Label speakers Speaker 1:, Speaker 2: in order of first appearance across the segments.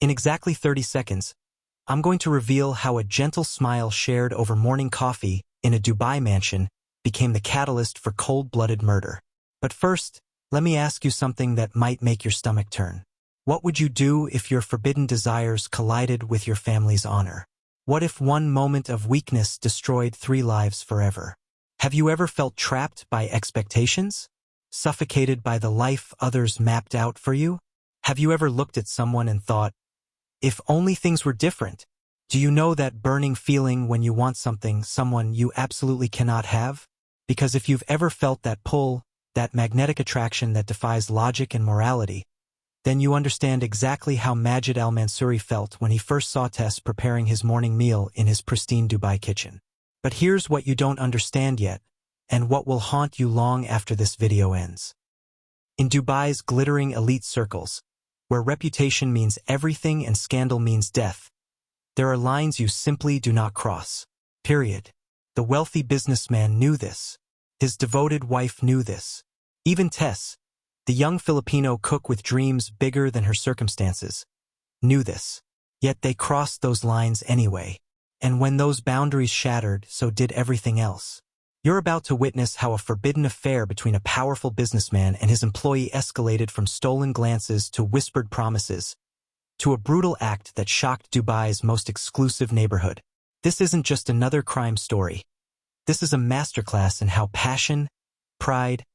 Speaker 1: In exactly 30 seconds, I'm going to reveal how a gentle smile shared over morning coffee in a Dubai mansion became the catalyst for cold-blooded murder. But first, let me ask you something that might make your stomach turn. What would you do if your forbidden desires collided with your family's honor? What if one moment of weakness destroyed 3 lives forever? Have you ever felt trapped by expectations? Suffocated by the life others mapped out for you? Have you ever looked at someone and thought, if only things were different? Do you know that burning feeling when you want someone you absolutely cannot have? Because if you've ever felt that pull, that magnetic attraction that defies logic and morality, then you understand exactly how Majid Al-Manssuri felt when he first saw Tess preparing his morning meal in his pristine Dubai kitchen. But here's what you don't understand yet, and what will haunt you long after this video ends. In Dubai's glittering elite circles, where reputation means everything and scandal means death, there are lines you simply do not cross. Period. The wealthy businessman knew this. His devoted wife knew this. Even Tess, the young Filipino cook with dreams bigger than her circumstances, knew this. Yet they crossed those lines anyway. And when those boundaries shattered, so did everything else. You're about to witness how a forbidden affair between a powerful businessman and his employee escalated from stolen glances to whispered promises, to a brutal act that shocked Dubai's most exclusive neighborhood. This isn't just another crime story. This is a masterclass in how passion, pride,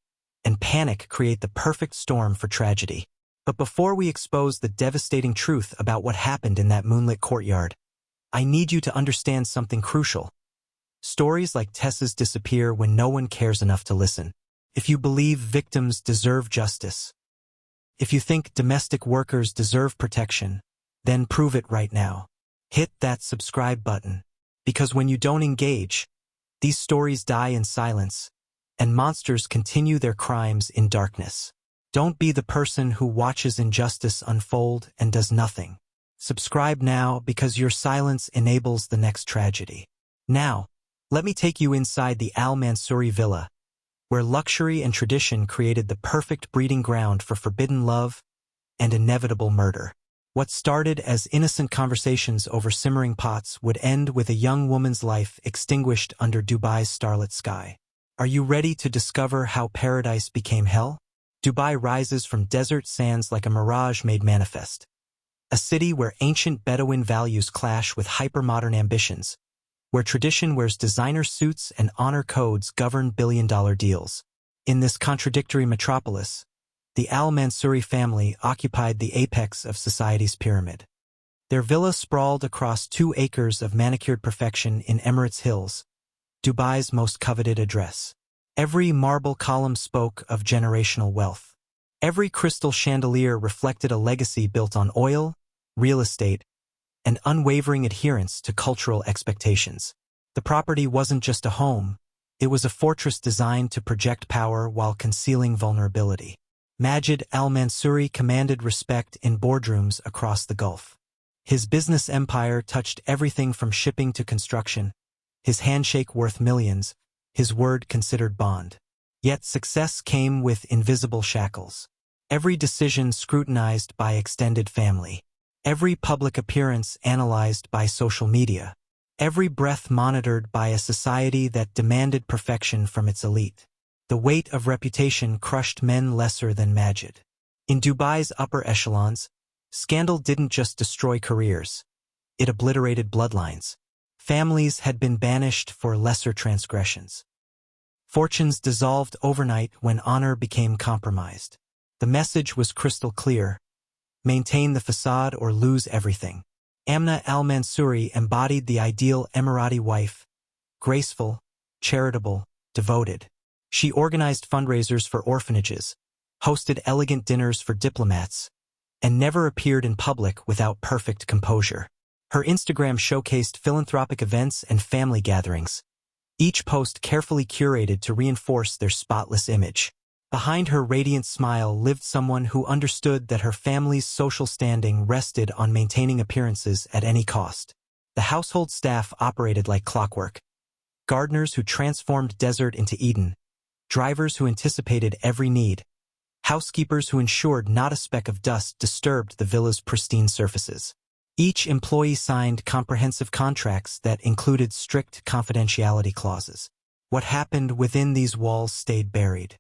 Speaker 1: and panic create the perfect storm for tragedy. But before we expose the devastating truth about what happened in that moonlit courtyard, I need you to understand something crucial. Stories like Tess's disappear when no one cares enough to listen. If you believe victims deserve justice, if you think domestic workers deserve protection, then prove it right now. Hit that subscribe button. Because when you don't engage, these stories die in silence, and monsters continue their crimes in darkness. Don't be the person who watches injustice unfold and does nothing. Subscribe now because your silence enables the next tragedy. Now, let me take you inside the Al-Manssuri villa, where luxury and tradition created the perfect breeding ground for forbidden love and inevitable murder. What started as innocent conversations over simmering pots would end with a young woman's life extinguished under Dubai's starlit sky. Are you ready to discover how paradise became hell? Dubai rises from desert sands like a mirage made manifest. A city where ancient Bedouin values clash with hyper-modern ambitions, where tradition wears designer suits and honor codes govern billion-dollar deals. In this contradictory metropolis, the Al-Manssuri family occupied the apex of society's pyramid. Their villa sprawled across 2 acres of manicured perfection in Emirates Hills, Dubai's most coveted address. Every marble column spoke of generational wealth. Every crystal chandelier reflected a legacy built on oil, real estate, and unwavering adherence to cultural expectations. The property wasn't just a home, it was a fortress designed to project power while concealing vulnerability. Majid Al-Manssuri commanded respect in boardrooms across the Gulf. His business empire touched everything from shipping to construction, his handshake worth millions, his word considered bond. Yet success came with invisible shackles. Every decision scrutinized by extended family. Every public appearance analyzed by social media. Every breath monitored by a society that demanded perfection from its elite. The weight of reputation crushed men lesser than Majid. In Dubai's upper echelons, scandal didn't just destroy careers. It obliterated bloodlines. Families had been banished for lesser transgressions. Fortunes dissolved overnight when honor became compromised. The message was crystal clear. Maintain the facade or lose everything. Amna Al-Manssuri embodied the ideal Emirati wife, graceful, charitable, devoted. She organized fundraisers for orphanages, hosted elegant dinners for diplomats, and never appeared in public without perfect composure. Her Instagram showcased philanthropic events and family gatherings, each post carefully curated to reinforce their spotless image. Behind her radiant smile lived someone who understood that her family's social standing rested on maintaining appearances at any cost. The household staff operated like clockwork. Gardeners who transformed desert into Eden, drivers who anticipated every need, housekeepers who ensured not a speck of dust disturbed the villa's pristine surfaces. Each employee signed comprehensive contracts that included strict confidentiality clauses. What happened within these walls stayed buried.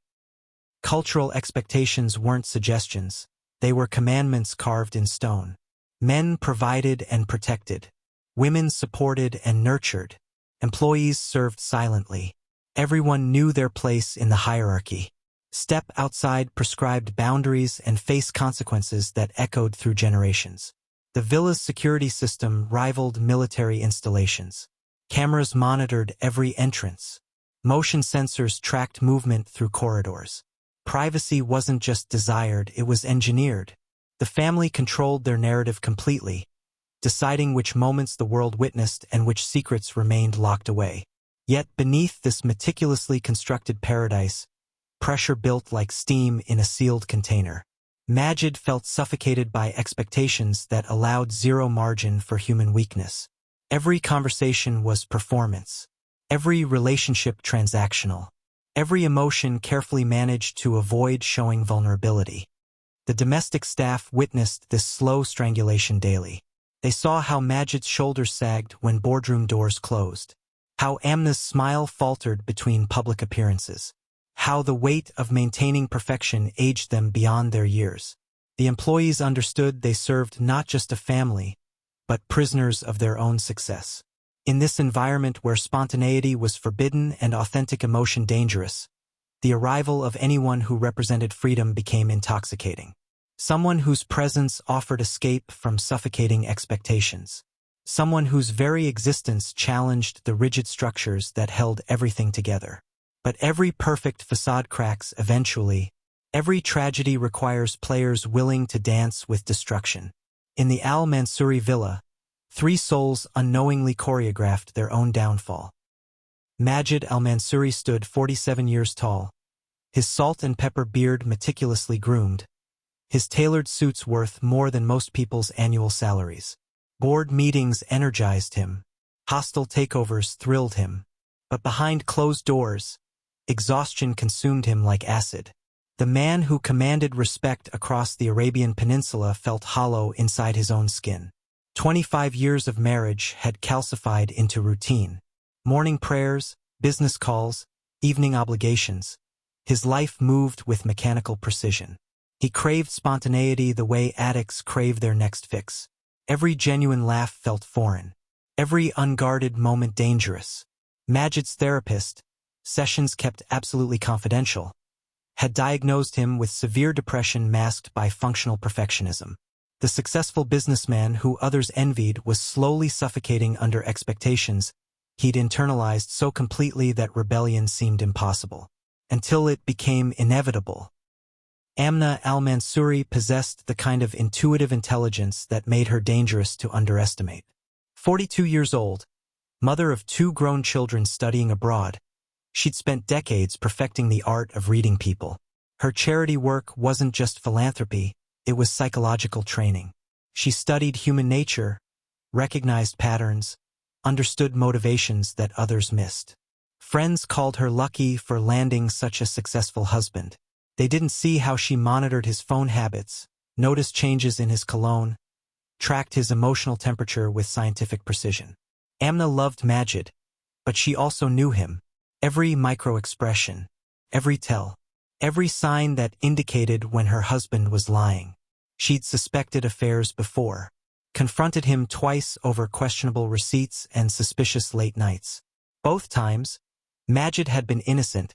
Speaker 1: Cultural expectations weren't suggestions, they were commandments carved in stone. Men provided and protected. Women supported and nurtured. Employees served silently. Everyone knew their place in the hierarchy. Step outside prescribed boundaries and face consequences that echoed through generations. The villa's security system rivaled military installations. Cameras monitored every entrance. Motion sensors tracked movement through corridors. Privacy wasn't just desired, it was engineered. The family controlled their narrative completely, deciding which moments the world witnessed and which secrets remained locked away. Yet beneath this meticulously constructed paradise, pressure built like steam in a sealed container. Majid felt suffocated by expectations that allowed zero margin for human weakness. Every conversation was performance. Every relationship transactional. Every emotion carefully managed to avoid showing vulnerability. The domestic staff witnessed this slow strangulation daily. They saw how Majid's shoulders sagged when boardroom doors closed. How Amna's smile faltered between public appearances. How the weight of maintaining perfection aged them beyond their years. The employees understood they served not just a family, but prisoners of their own success. In this environment where spontaneity was forbidden and authentic emotion dangerous, the arrival of anyone who represented freedom became intoxicating. Someone whose presence offered escape from suffocating expectations. Someone whose very existence challenged the rigid structures that held everything together. But every perfect facade cracks eventually. Every tragedy requires players willing to dance with destruction. In the Al-Manssuri villa, 3 souls unknowingly choreographed their own downfall. Majid Al-Manssuri stood 47 years tall, his salt and pepper beard meticulously groomed, his tailored suits worth more than most people's annual salaries. Board meetings energized him. Hostile takeovers thrilled him. But behind closed doors, exhaustion consumed him like acid. The man who commanded respect across the Arabian Peninsula felt hollow inside his own skin. 25 years of marriage had calcified into routine. Morning prayers, business calls, evening obligations. His life moved with mechanical precision. He craved spontaneity the way addicts crave their next fix. Every genuine laugh felt foreign. Every unguarded moment dangerous. Majid's therapist, sessions kept absolutely confidential, had diagnosed him with severe depression masked by functional perfectionism. The successful businessman who others envied was slowly suffocating under expectations he'd internalized so completely that rebellion seemed impossible. Until it became inevitable. Amna Al-Manssuri possessed the kind of intuitive intelligence that made her dangerous to underestimate. 42 years old, mother of 2 grown children studying abroad, she'd spent decades perfecting the art of reading people. Her charity work wasn't just philanthropy, it was psychological training. She studied human nature, recognized patterns, understood motivations that others missed. Friends called her lucky for landing such a successful husband. They didn't see how she monitored his phone habits, noticed changes in his cologne, tracked his emotional temperature with scientific precision. Amna loved Majid, but she also knew him. Every micro-expression, every tell, every sign that indicated when her husband was lying. She'd suspected affairs before, confronted him twice over questionable receipts and suspicious late nights. Both times, Majid had been innocent,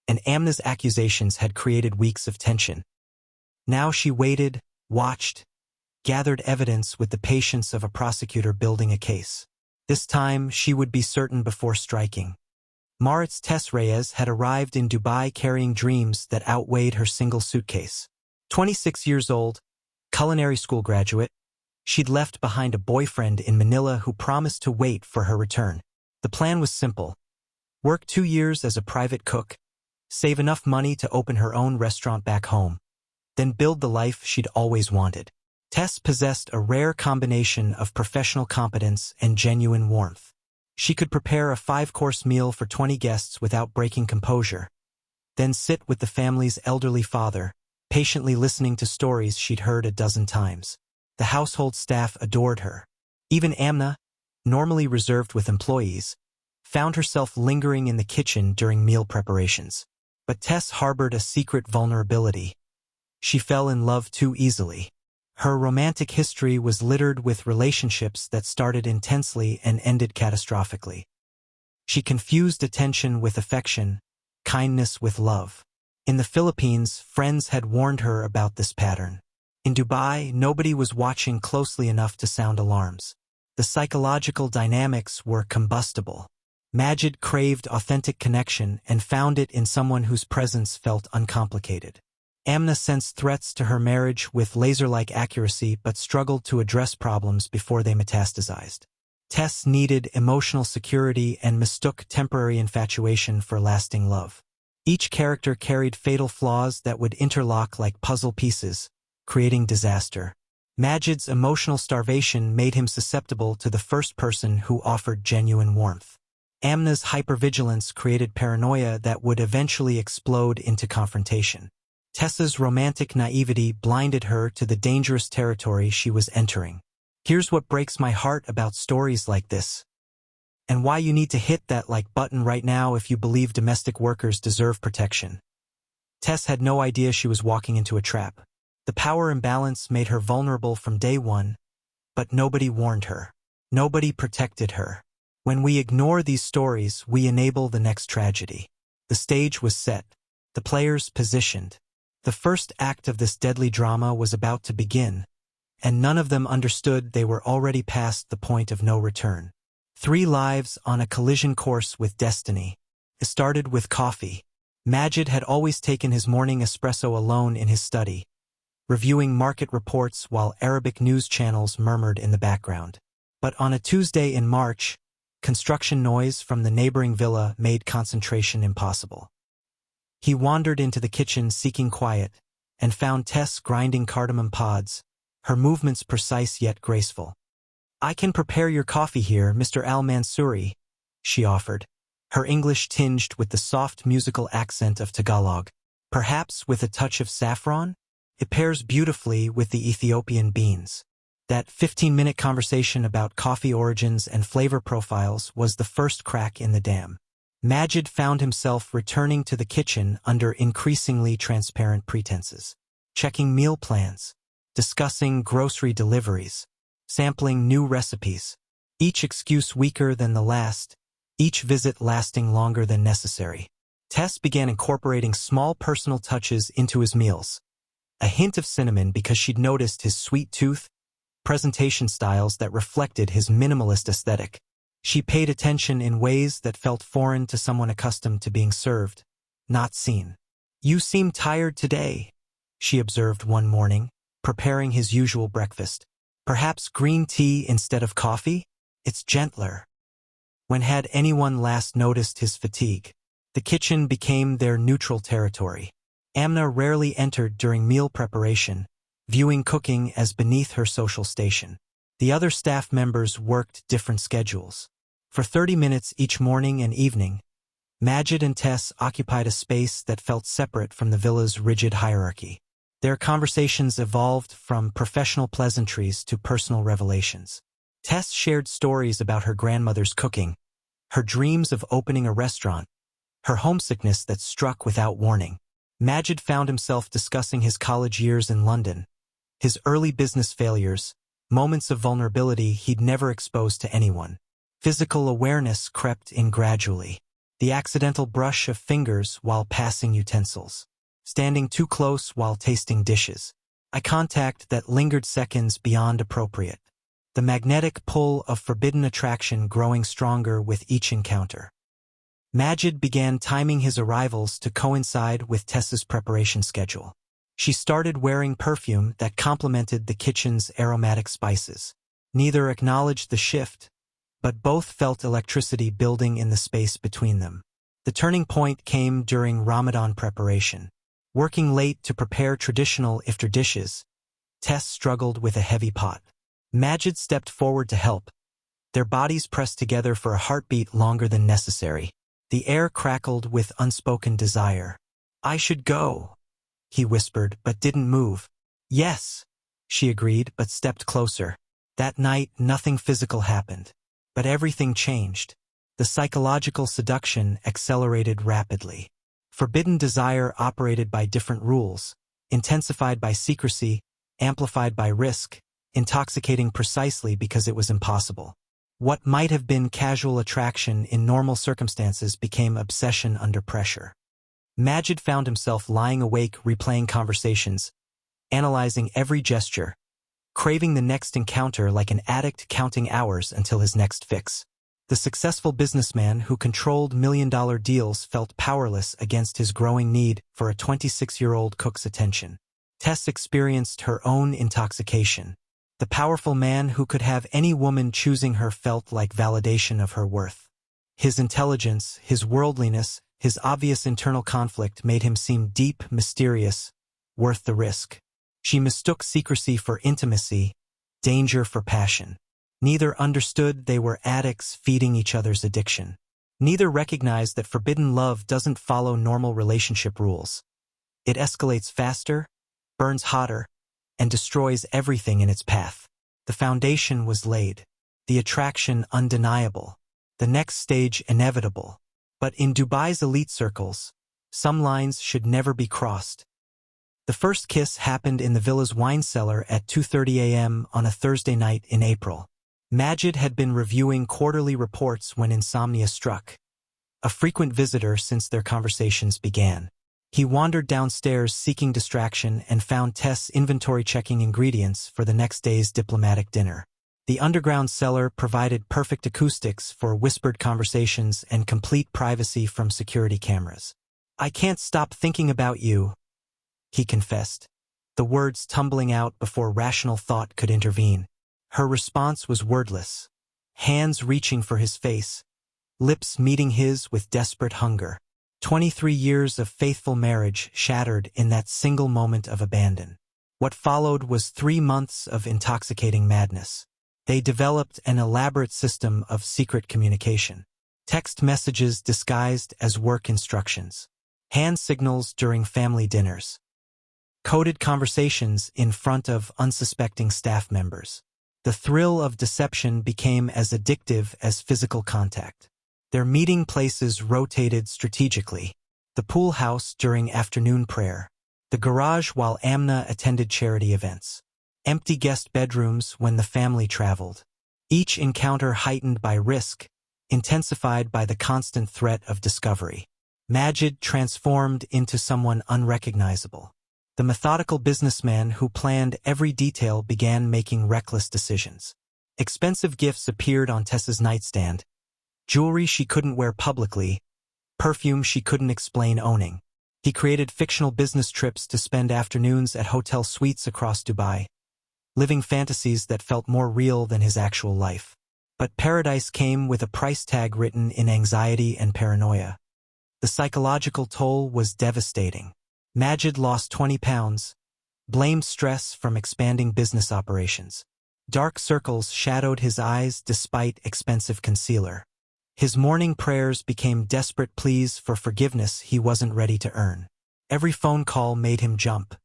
Speaker 1: and Amna's accusations had created weeks of tension. Now she waited, watched, gathered evidence with the patience of a prosecutor building a case. This time, she would be certain before striking. Maritz Tess Reyes had arrived in Dubai carrying dreams that outweighed her single suitcase. 26 years old, culinary school graduate, she'd left behind a boyfriend in Manila who promised to wait for her return. The plan was simple. Work 2 years as a private cook, save enough money to open her own restaurant back home, then build the life she'd always wanted. Tess possessed a rare combination of professional competence and genuine warmth. She could prepare a 5-course meal for 20 guests without breaking composure, then sit with the family's elderly father, patiently listening to stories she'd heard a dozen times. The household staff adored her. Even Amna, normally reserved with employees, found herself lingering in the kitchen during meal preparations. But Tess harbored a secret vulnerability. She fell in love too easily. Her romantic history was littered with relationships that started intensely and ended catastrophically. She confused attention with affection, kindness with love. In the Philippines, friends had warned her about this pattern. In Dubai, nobody was watching closely enough to sound alarms. The psychological dynamics were combustible. Majid craved authentic connection and found it in someone whose presence felt uncomplicated. Amna sensed threats to her marriage with laser-like accuracy but struggled to address problems before they metastasized. Tess needed emotional security and mistook temporary infatuation for lasting love. Each character carried fatal flaws that would interlock like puzzle pieces, creating disaster. Majid's emotional starvation made him susceptible to the first person who offered genuine warmth. Amna's hypervigilance created paranoia that would eventually explode into confrontation. Tessa's romantic naivety blinded her to the dangerous territory she was entering. Here's what breaks my heart about stories like this, and why you need to hit that like button right now if you believe domestic workers deserve protection. Tess had no idea she was walking into a trap. The power imbalance made her vulnerable from day one, but nobody warned her. Nobody protected her. When we ignore these stories, we enable the next tragedy. The stage was set. The players positioned. The first act of this deadly drama was about to begin, and none of them understood they were already past the point of no return. 3 lives on a collision course with destiny. It started with coffee. Majid had always taken his morning espresso alone in his study, reviewing market reports while Arabic news channels murmured in the background. But on a Tuesday in March, construction noise from the neighboring villa made concentration impossible. He wandered into the kitchen seeking quiet, and found Tess grinding cardamom pods, her movements precise yet graceful. "I can prepare your coffee here, Mr. Al-Manssuri," she offered, her English tinged with the soft musical accent of Tagalog. "Perhaps with a touch of saffron? It pairs beautifully with the Ethiopian beans." That 15-minute conversation about coffee origins and flavor profiles was the first crack in the dam. Majid found himself returning to the kitchen under increasingly transparent pretenses. Checking meal plans, discussing grocery deliveries, sampling new recipes. Each excuse weaker than the last, each visit lasting longer than necessary. Tess began incorporating small personal touches into his meals. A hint of cinnamon because she'd noticed his sweet tooth, presentation styles that reflected his minimalist aesthetic. She paid attention in ways that felt foreign to someone accustomed to being served, not seen. "You seem tired today," she observed one morning, preparing his usual breakfast. "Perhaps green tea instead of coffee? It's gentler." When had anyone last noticed his fatigue? The kitchen became their neutral territory. Amna rarely entered during meal preparation, viewing cooking as beneath her social station. The other staff members worked different schedules. For 30 minutes each morning and evening, Majid and Tess occupied a space that felt separate from the villa's rigid hierarchy. Their conversations evolved from professional pleasantries to personal revelations. Tess shared stories about her grandmother's cooking, her dreams of opening a restaurant, her homesickness that struck without warning. Majid found himself discussing his college years in London, his early business failures, moments of vulnerability he'd never exposed to anyone. Physical awareness crept in gradually. The accidental brush of fingers while passing utensils. Standing too close while tasting dishes. Eye contact that lingered seconds beyond appropriate. The magnetic pull of forbidden attraction growing stronger with each encounter. Majid began timing his arrivals to coincide with Tessa's preparation schedule. She started wearing perfume that complemented the kitchen's aromatic spices. Neither acknowledged the shift, but both felt electricity building in the space between them. The turning point came during Ramadan preparation. Working late to prepare traditional iftar dishes, Tess struggled with a heavy pot. Majid stepped forward to help, their bodies pressed together for a heartbeat longer than necessary. The air crackled with unspoken desire. "I should go," he whispered, but didn't move. Yes, she agreed, but stepped closer. That night, nothing physical happened. But everything changed. The psychological seduction accelerated rapidly. Forbidden desire operated by different rules, intensified by secrecy, amplified by risk, intoxicating precisely because it was impossible. What might have been casual attraction in normal circumstances became obsession under pressure. Majid found himself lying awake replaying conversations, analyzing every gesture, craving the next encounter like an addict counting hours until his next fix. The successful businessman who controlled million-dollar deals felt powerless against his growing need for a 26-year-old cook's attention. Tess experienced her own intoxication. The powerful man who could have any woman choosing her felt like validation of her worth. His intelligence, his worldliness, his obvious internal conflict made him seem deep, mysterious, worth the risk. She mistook secrecy for intimacy, danger for passion. Neither understood they were addicts feeding each other's addiction. Neither recognized that forbidden love doesn't follow normal relationship rules. It escalates faster, burns hotter, and destroys everything in its path. The foundation was laid, the attraction undeniable, the next stage inevitable. But in Dubai's elite circles, some lines should never be crossed. The first kiss happened in the villa's wine cellar at 2:30 a.m. on a Thursday night in April. Majid had been reviewing quarterly reports when insomnia struck, a frequent visitor since their conversations began. He wandered downstairs seeking distraction and found Tess inventory-checking ingredients for the next day's diplomatic dinner. The underground cellar provided perfect acoustics for whispered conversations and complete privacy from security cameras. "I can't stop thinking about you," he confessed, the words tumbling out before rational thought could intervene. Her response was wordless, hands reaching for his face, lips meeting his with desperate hunger. 23 years of faithful marriage shattered in that single moment of abandon. What followed was 3 months of intoxicating madness. They developed an elaborate system of secret communication. Text messages disguised as work instructions. Hand signals during family dinners. Coded conversations in front of unsuspecting staff members. The thrill of deception became as addictive as physical contact. Their meeting places rotated strategically. The pool house during afternoon prayer. The garage while Amna attended charity events. Empty guest bedrooms when the family traveled. Each encounter heightened by risk, intensified by the constant threat of discovery. Majid transformed into someone unrecognizable. The methodical businessman who planned every detail began making reckless decisions. Expensive gifts appeared on Tessa's nightstand. Jewelry she couldn't wear publicly, perfume she couldn't explain owning. He created fictional business trips to spend afternoons at hotel suites across Dubai, living fantasies that felt more real than his actual life. But paradise came with a price tag written in anxiety and paranoia. The psychological toll was devastating. Majid lost 20 pounds, blamed stress from expanding business operations. Dark circles shadowed his eyes despite expensive concealer. His morning prayers became desperate pleas for forgiveness he wasn't ready to earn. Every phone call made him jump.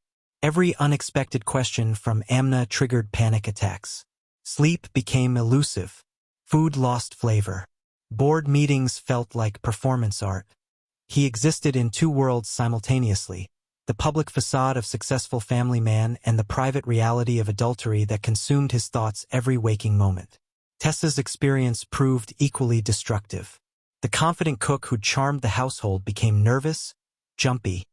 Speaker 1: Every unexpected question from Amna triggered panic attacks. Sleep became elusive. Food lost flavor. Board meetings felt like performance art. He existed in 2 worlds simultaneously, the public facade of successful family man and the private reality of adultery that consumed his thoughts every waking moment. Tessa's experience proved equally destructive. The confident cook who charmed the household became nervous, jumpy,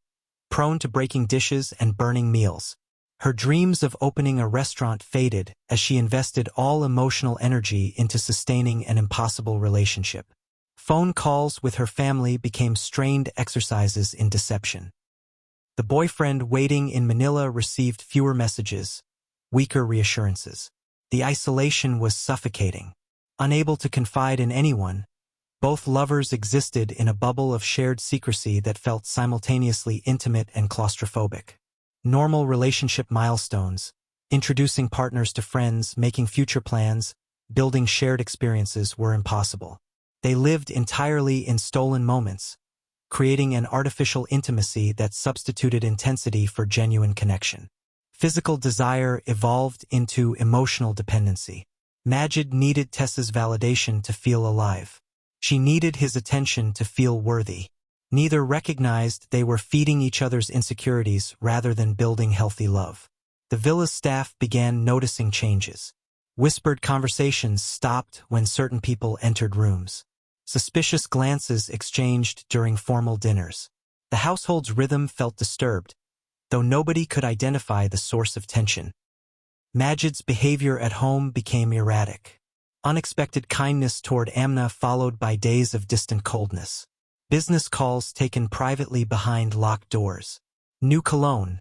Speaker 1: prone to breaking dishes and burning meals. Her dreams of opening a restaurant faded as she invested all emotional energy into sustaining an impossible relationship. Phone calls with her family became strained exercises in deception. The boyfriend waiting in Manila received fewer messages, weaker reassurances. The isolation was suffocating. Unable to confide in anyone, both lovers existed in a bubble of shared secrecy that felt simultaneously intimate and claustrophobic. Normal relationship milestones, introducing partners to friends, making future plans, building shared experiences were impossible. They lived entirely in stolen moments, creating an artificial intimacy that substituted intensity for genuine connection. Physical desire evolved into emotional dependency. Majid needed Tessa's validation to feel alive. She needed his attention to feel worthy. Neither recognized they were feeding each other's insecurities rather than building healthy love. The villa's staff began noticing changes. Whispered conversations stopped when certain people entered rooms. Suspicious glances exchanged during formal dinners. The household's rhythm felt disturbed, though nobody could identify the source of tension. Majid's behavior at home became erratic. Unexpected kindness toward Amna followed by days of distant coldness. Business calls taken privately behind locked doors. New cologne,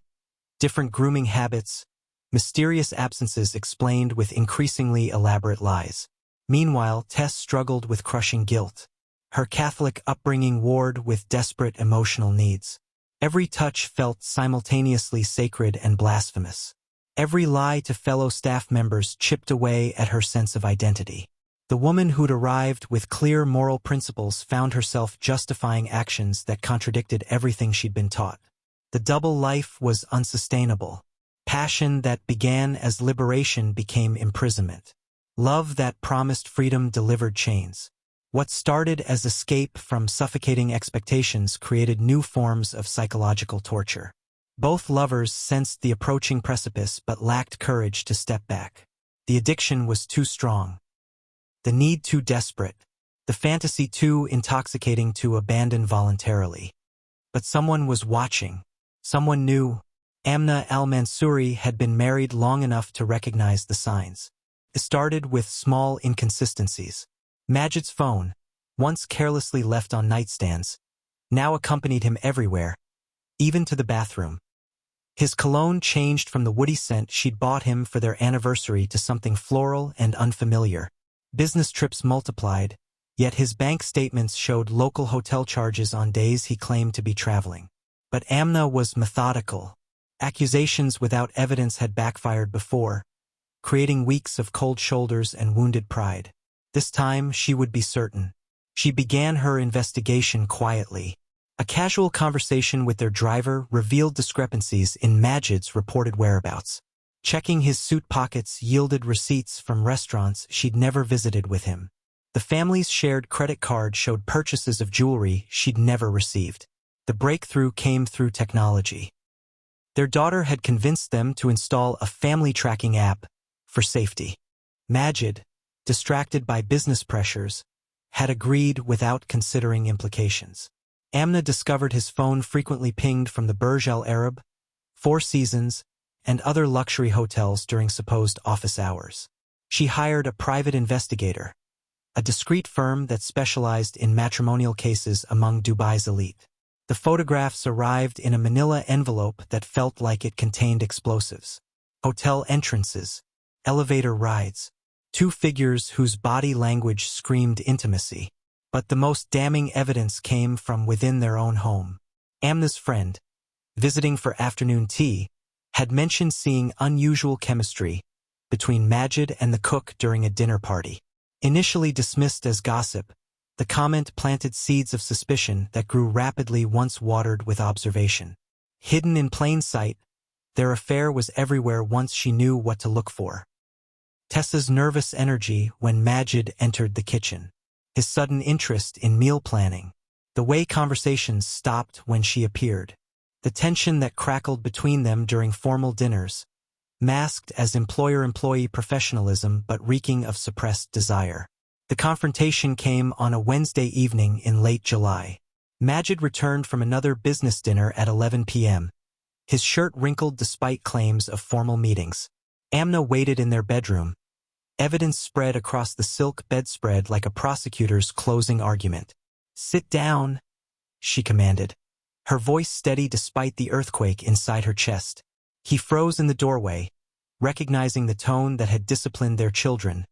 Speaker 1: different grooming habits, mysterious absences explained with increasingly elaborate lies. Meanwhile, Tess struggled with crushing guilt. Her Catholic upbringing warred with desperate emotional needs. Every touch felt simultaneously sacred and blasphemous. Every lie to fellow staff members chipped away at her sense of identity. The woman who'd arrived with clear moral principles found herself justifying actions that contradicted everything she'd been taught. The double life was unsustainable. Passion that began as liberation became imprisonment. Love that promised freedom delivered chains. What started as escape from suffocating expectations created new forms of psychological torture. Both lovers sensed the approaching precipice but lacked courage to step back. The addiction was too strong. The need too desperate. The fantasy too intoxicating to abandon voluntarily. But someone was watching. Someone knew. Amna Al-Manssuri had been married long enough to recognize the signs. It started with small inconsistencies. Majid's phone, once carelessly left on nightstands, now accompanied him everywhere, even to the bathroom. His cologne changed from the woody scent she'd bought him for their anniversary to something floral and unfamiliar. Business trips multiplied, yet his bank statements showed local hotel charges on days he claimed to be traveling. But Amna was methodical. Accusations without evidence had backfired before, creating weeks of cold shoulders and wounded pride. This time she would be certain. She began her investigation quietly. A casual conversation with their driver revealed discrepancies in Majid's reported whereabouts. Checking his suit pockets yielded receipts from restaurants she'd never visited with him. The family's shared credit card showed purchases of jewelry she'd never received. The breakthrough came through technology. Their daughter had convinced them to install a family tracking app for safety. Majid, distracted by business pressures, had agreed without considering implications. Amna discovered his phone frequently pinged from the Burj Al Arab, Four Seasons, and other luxury hotels during supposed office hours. She hired a private investigator, a discreet firm that specialized in matrimonial cases among Dubai's elite. The photographs arrived in a manila envelope that felt like it contained explosives. Hotel entrances, elevator rides, two figures whose body language screamed intimacy. But the most damning evidence came from within their own home. Amna's friend, visiting for afternoon tea, had mentioned seeing unusual chemistry between Majid and the cook during a dinner party. Initially dismissed as gossip, the comment planted seeds of suspicion that grew rapidly once watered with observation. Hidden in plain sight, their affair was everywhere once she knew what to look for. Tessa's nervous energy when Majid entered the kitchen. His sudden interest in meal planning. The way conversations stopped when she appeared. The tension that crackled between them during formal dinners, masked as employer-employee professionalism but reeking of suppressed desire. The confrontation came on a Wednesday evening in late July. Majid returned from another business dinner at 11 p.m., his shirt wrinkled despite claims of formal meetings. Amna waited in their bedroom. Evidence spread across the silk bedspread like a prosecutor's closing argument. "Sit down," she commanded, her voice steady despite the earthquake inside her chest. He froze in the doorway, recognizing the tone that had disciplined their children,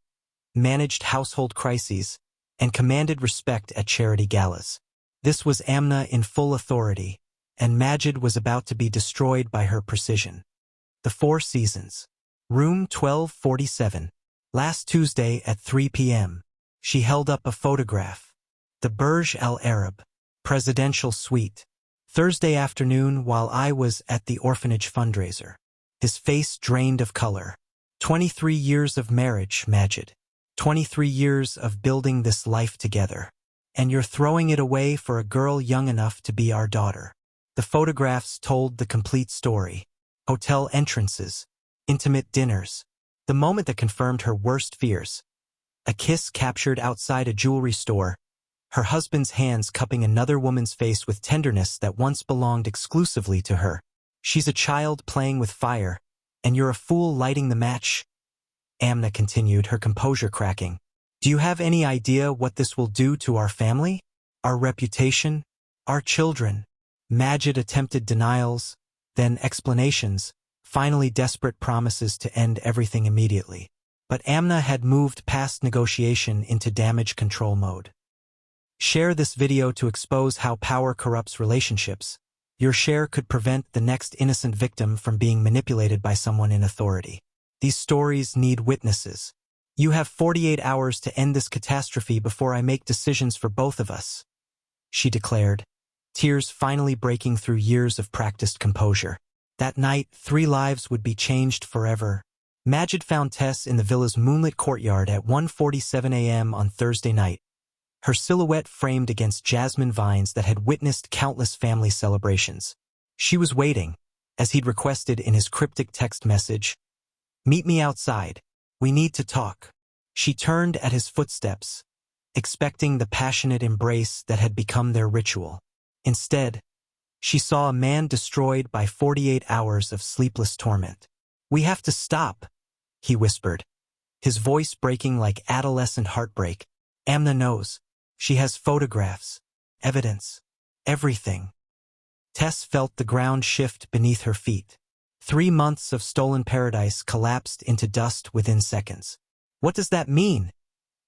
Speaker 1: managed household crises, and commanded respect at charity galas. This was Amna in full authority, and Majid was about to be destroyed by her precision. The Four Seasons. Room 1247. Last Tuesday at 3 p.m. She held up a photograph. The Burj Al Arab. Presidential suite. Thursday afternoon while I was at the orphanage fundraiser. His face drained of color. 23 years of marriage, Majid. 23 years of building this life together. And you're throwing it away for a girl young enough to be our daughter. The photographs told the complete story. Hotel entrances. Intimate dinners. The moment that confirmed her worst fears. A kiss captured outside a jewelry store. Her husband's hands cupping another woman's face with tenderness that once belonged exclusively to her. She's a child playing with fire, and you're a fool lighting the match. Amna continued, her composure cracking. Do you have any idea what this will do to our family? Our reputation? Our children? Majid attempted denials, then explanations, finally desperate promises to end everything immediately. But Amna had moved past negotiation into damage control mode. Share this video to expose how power corrupts relationships. Your share could prevent the next innocent victim from being manipulated by someone in authority. These stories need witnesses. You have 48 hours to end this catastrophe before I make decisions for both of us, she declared, tears finally breaking through years of practiced composure. That night, 3 lives would be changed forever. Majid found Tess in the villa's moonlit courtyard at 1:47 a.m. on Thursday night, her silhouette framed against jasmine vines that had witnessed countless family celebrations. She was waiting, as he'd requested in his cryptic text message. Meet me outside. We need to talk. She turned at his footsteps, expecting the passionate embrace that had become their ritual. Instead, she saw a man destroyed by 48 hours of sleepless torment. We have to stop, he whispered, his voice breaking like adolescent heartbreak. Amna knows. She has photographs, evidence, everything. Tess felt the ground shift beneath her feet. 3 months of stolen paradise collapsed into dust within seconds. What does that mean?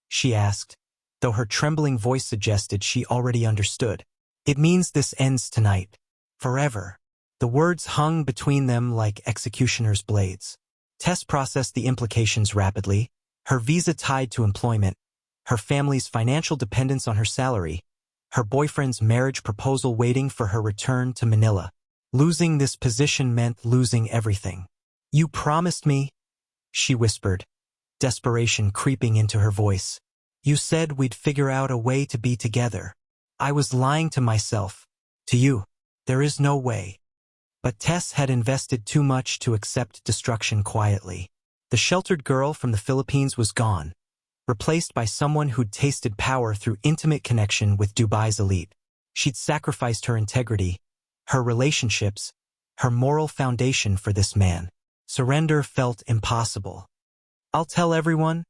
Speaker 1: She asked, though her trembling voice suggested she already understood. It means this ends tonight. Forever. The words hung between them like executioner's blades. Tess processed the implications rapidly, her visa tied to employment, her family's financial dependence on her salary, her boyfriend's marriage proposal waiting for her return to Manila. Losing this position meant losing everything. You promised me, she whispered, desperation creeping into her voice. You said we'd figure out a way to be together. I was lying to myself. To you. There is no way. But Tess had invested too much to accept destruction quietly. The sheltered girl from the Philippines was gone, replaced by someone who'd tasted power through intimate connection with Dubai's elite. She'd sacrificed her integrity, her relationships, her moral foundation for this man. Surrender felt impossible. I'll tell everyone,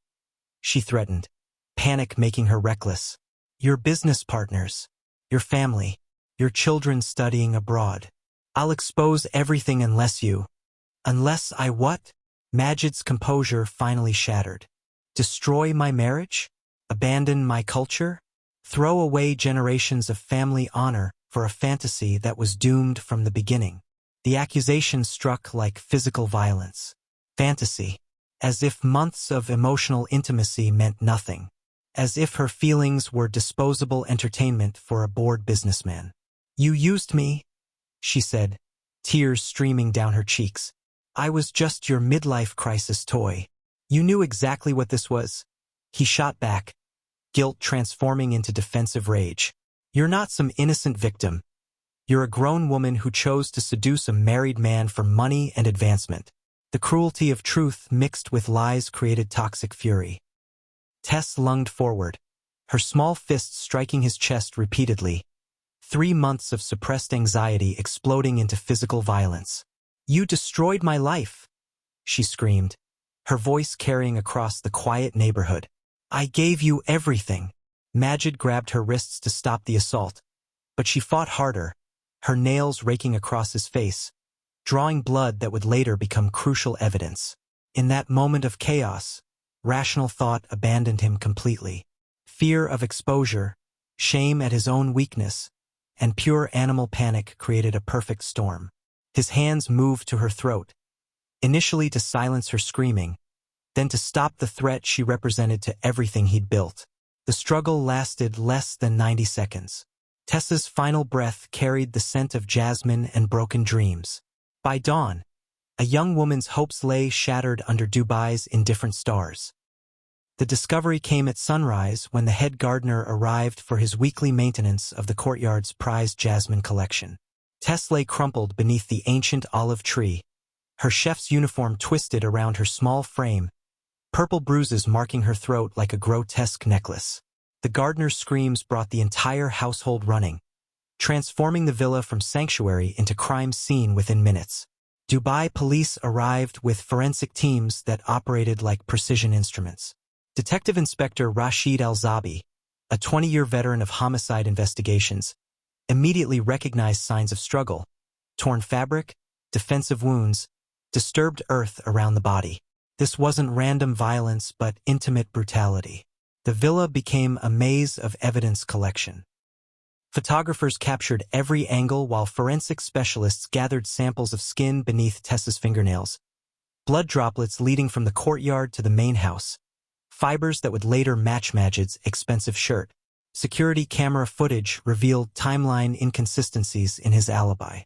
Speaker 1: she threatened, panic making her reckless. Your business partners, your family, your children studying abroad. I'll expose everything unless you. Unless I what? Majid's composure finally shattered. Destroy my marriage? Abandon my culture? Throw away generations of family honor for a fantasy that was doomed from the beginning. The accusation struck like physical violence. Fantasy. As if months of emotional intimacy meant nothing. As if her feelings were disposable entertainment for a bored businessman. You used me, she said, tears streaming down her cheeks. I was just your midlife crisis toy. You knew exactly what this was. He shot back, guilt transforming into defensive rage. You're not some innocent victim. You're a grown woman who chose to seduce a married man for money and advancement. The cruelty of truth mixed with lies created toxic fury. Tess lunged forward, her small fists striking his chest repeatedly. 3 months of suppressed anxiety exploding into physical violence. You destroyed my life, she screamed, her voice carrying across the quiet neighborhood. I gave you everything. Majid grabbed her wrists to stop the assault, but she fought harder, her nails raking across his face, drawing blood that would later become crucial evidence. In that moment of chaos, rational thought abandoned him completely. Fear of exposure, shame at his own weakness, and pure animal panic created a perfect storm. His hands moved to her throat, initially to silence her screaming, then to stop the threat she represented to everything he'd built. The struggle lasted less than 90 seconds. Tessa's final breath carried the scent of jasmine and broken dreams. By dawn, a young woman's hopes lay shattered under Dubai's indifferent stars. The discovery came at sunrise when the head gardener arrived for his weekly maintenance of the courtyard's prized jasmine collection. Tess lay crumpled beneath the ancient olive tree, her chef's uniform twisted around her small frame, purple bruises marking her throat like a grotesque necklace. The gardener's screams brought the entire household running, transforming the villa from sanctuary into crime scene within minutes. Dubai police arrived with forensic teams that operated like precision instruments. Detective Inspector Rashid Al-Zabi, a 20-year veteran of homicide investigations, immediately recognized signs of struggle: torn fabric, defensive wounds, disturbed earth around the body. This wasn't random violence but intimate brutality. The villa became a maze of evidence collection. Photographers captured every angle while forensic specialists gathered samples of skin beneath Tessa's fingernails, blood droplets leading from the courtyard to the main house, fibers that would later match Majid's expensive shirt. Security camera footage revealed timeline inconsistencies in his alibi.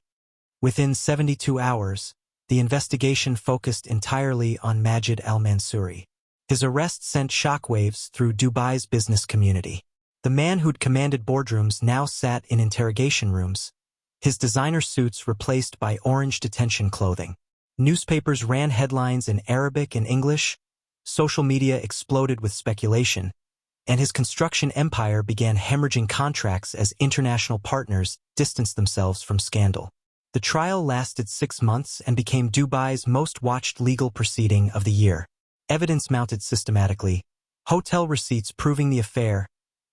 Speaker 1: Within 72 hours, the investigation focused entirely on Majid Al-Manssuri. His arrest sent shockwaves through Dubai's business community. The man who'd commanded boardrooms now sat in interrogation rooms, his designer suits replaced by orange detention clothing. Newspapers ran headlines in Arabic and English, social media exploded with speculation, and his construction empire began hemorrhaging contracts as international partners distanced themselves from scandal. The trial lasted 6 months and became Dubai's most watched legal proceeding of the year. Evidence mounted systematically: hotel receipts proving the affair,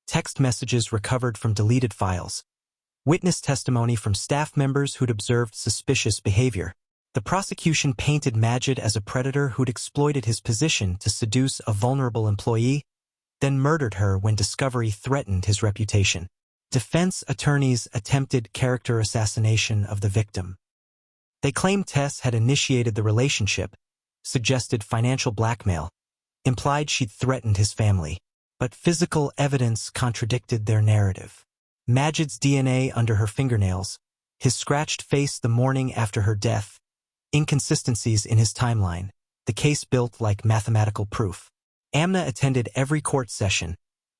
Speaker 1: text messages recovered from deleted files, witness testimony from staff members who'd observed suspicious behavior. The prosecution painted Majid as a predator who'd exploited his position to seduce a vulnerable employee, then murdered her when discovery threatened his reputation. Defense attorneys attempted character assassination of the victim. They claimed Tess had initiated the relationship, suggested financial blackmail, implied she'd threatened his family. But physical evidence contradicted their narrative. Majid's DNA under her fingernails, his scratched face the morning after her death, inconsistencies in his timeline, the case built like mathematical proof. Amna attended every court session,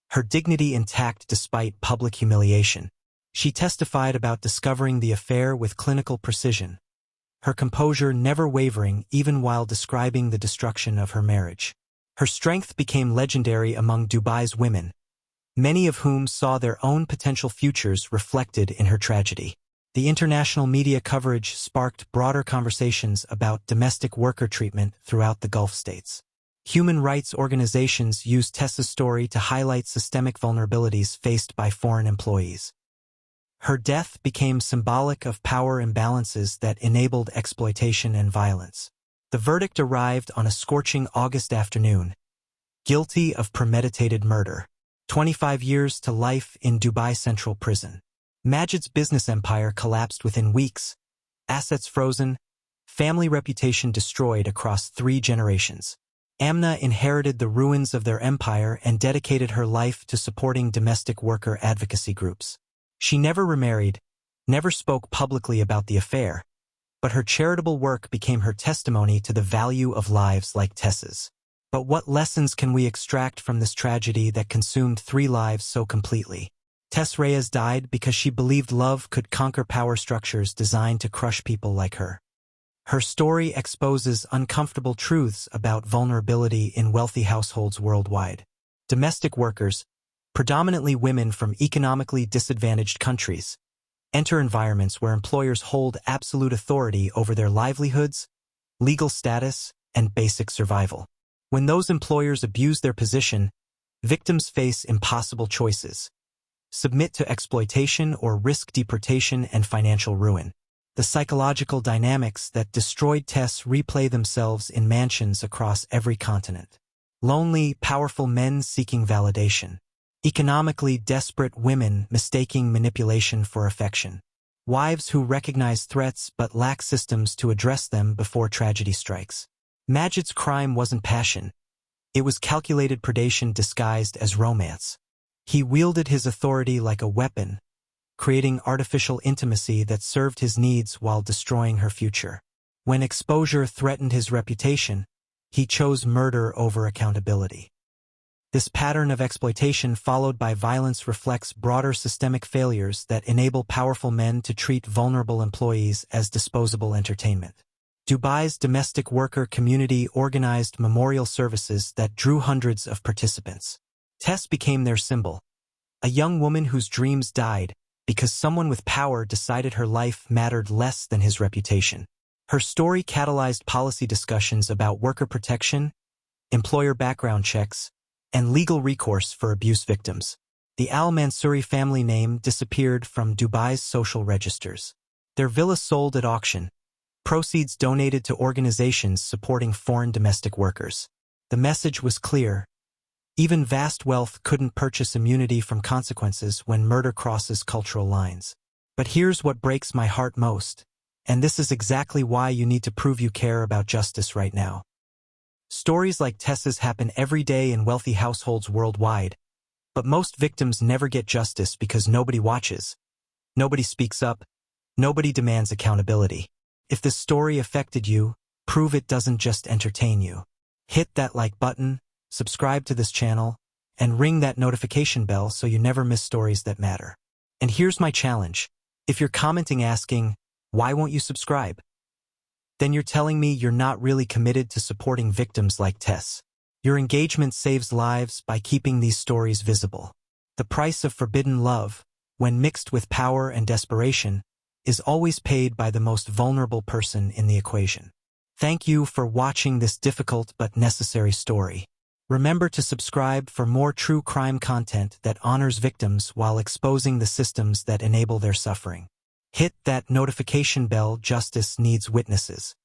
Speaker 1: her dignity intact despite public humiliation. She testified about discovering the affair with clinical precision, her composure never wavering even while describing the destruction of her marriage. Her strength became legendary among Dubai's women, many of whom saw their own potential futures reflected in her tragedy. The international media coverage sparked broader conversations about domestic worker treatment throughout the Gulf states. Human rights organizations used Tessa's story to highlight systemic vulnerabilities faced by foreign employees. Her death became symbolic of power imbalances that enabled exploitation and violence. The verdict arrived on a scorching August afternoon: guilty of premeditated murder. 25 years to life in Dubai Central Prison. Majid's business empire collapsed within weeks, assets frozen, family reputation destroyed across 3 generations. Amna inherited the ruins of their empire and dedicated her life to supporting domestic worker advocacy groups. She never remarried, never spoke publicly about the affair, but her charitable work became her testimony to the value of lives like Tessa's. But what lessons can we extract from this tragedy that consumed 3 lives so completely? Tess Reyes died because she believed love could conquer power structures designed to crush people like her. Her story exposes uncomfortable truths about vulnerability in wealthy households worldwide. Domestic workers, predominantly women from economically disadvantaged countries, enter environments where employers hold absolute authority over their livelihoods, legal status, and basic survival. When those employers abuse their position, victims face impossible choices: submit to exploitation or risk deportation and financial ruin. The psychological dynamics that destroyed Tess replay themselves in mansions across every continent. Lonely, powerful men seeking validation. Economically desperate women mistaking manipulation for affection. Wives who recognize threats but lack systems to address them before tragedy strikes. Majid's crime wasn't passion. It was calculated predation disguised as romance. He wielded his authority like a weapon, creating artificial intimacy that served his needs while destroying her future. When exposure threatened his reputation, he chose murder over accountability. This pattern of exploitation followed by violence reflects broader systemic failures that enable powerful men to treat vulnerable employees as disposable entertainment. Dubai's domestic worker community organized memorial services that drew hundreds of participants. Tess became their symbol, a young woman whose dreams died because someone with power decided her life mattered less than his reputation. Her story catalyzed policy discussions about worker protection, employer background checks, and legal recourse for abuse victims. The Al-Manssuri family name disappeared from Dubai's social registers. Their villa sold at auction, proceeds donated to organizations supporting foreign domestic workers. The message was clear. Even vast wealth couldn't purchase immunity from consequences when murder crosses cultural lines. But here's what breaks my heart most, and this is exactly why you need to prove you care about justice right now. Stories like Tess's happen every day in wealthy households worldwide, but most victims never get justice because nobody watches, nobody speaks up, nobody demands accountability. If this story affected you, prove it doesn't just entertain you. Hit that like button, subscribe to this channel, and ring that notification bell so you never miss stories that matter. And here's my challenge. If you're commenting asking, why won't you subscribe? Then you're telling me you're not really committed to supporting victims like Tess. Your engagement saves lives by keeping these stories visible. The price of forbidden love, when mixed with power and desperation, is always paid by the most vulnerable person in the equation. Thank you for watching this difficult but necessary story. Remember to subscribe for more true crime content that honors victims while exposing the systems that enable their suffering. Hit that notification bell. Justice needs witnesses.